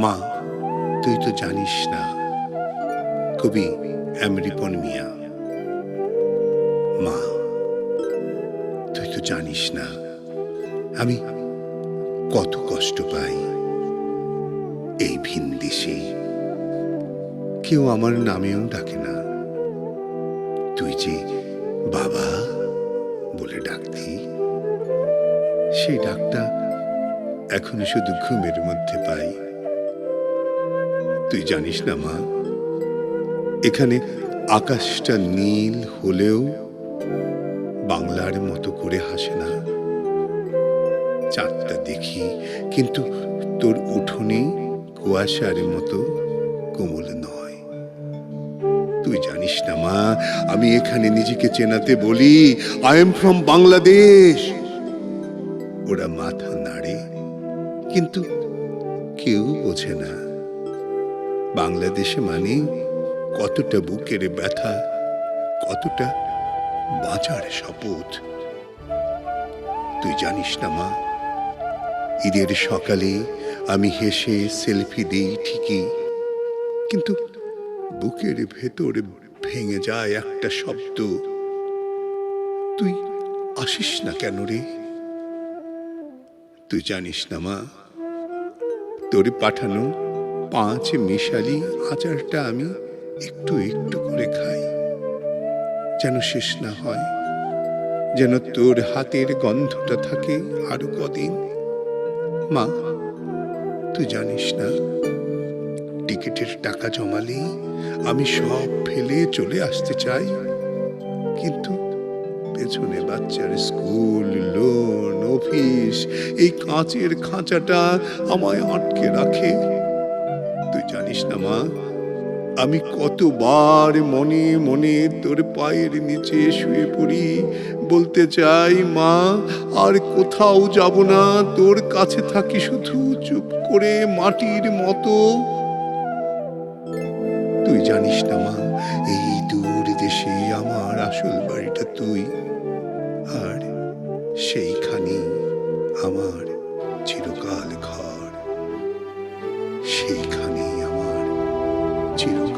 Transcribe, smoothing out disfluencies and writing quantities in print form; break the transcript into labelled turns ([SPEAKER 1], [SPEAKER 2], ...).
[SPEAKER 1] মা, তুই তো জানিস না, কবি অ্যামরিপন মিয়া। মা, তুই তো জানিস না আমি কত কষ্ট পাই এই ভিন দেশে। কেউ আমার নামেও ডাকে না, তুই যে বাবা বলে ডাকতি, সেই ডাকটা এখন শুধু ঘুমের মধ্যে পাই। তুই জানিস না মা, এখানে আকাশটা নীল হলেও বাংলার মতো করে হাসে না। চাঁদটা দেখি, কিন্তু তোর উঠোনে কুয়াশার মতো কোমল নয়। তুই জানিস না মা, আমি এখানে নিজেকে চেনাতে বলি আই এম ফ্রম বাংলাদেশ। ওরা মাথা নাড়ে, কিন্তু কেউ বোঝে না বাংলাদেশে মানে কতটা বুকের ব্যথা, কতটা বাঁচার শপথ। তুই জানিস না মা, ঈদের সকালে আমি হেসে সেলফি দিই ঠিকই, কিন্তু বুকের ভেতর ভেঙে যায় একটা শব্দ, তুই আসিস না কেন রে? তুই জানিস না মা, তোর পাঠানো 5 মিশালি আচারটা আমি একটু একটু করে খাই, যেন শেষ না হয়, যেন তোর হাতের গন্ধটা থাকে আরো কদিন। মা, তুই জানিস না, টিকিটের টাকা জমালেই আমি সব ফেলে চলে আসতে চাই, কিন্তু পেছনে বাচ্চার স্কুল, লোন, অফিস, এই কাঁচের খাঁচাটা আমায় আটকে রাখে। তুই জানিস না মা, আমি কতবার মনে মনে তোর পায়ের নিচে শুয়ে পড়ি, বলতে চাই মা আর কোথাও যাব না, তোর কাছে থাকি শুধু চুপ করে মাটির মতো। তুই জানিস না মা, এই দূর দেশে আমার আসল বাড়িটা তুই, আর সেইখানেই আমার চিরকাল ঘর, সেইখানেই আমার চিরকাল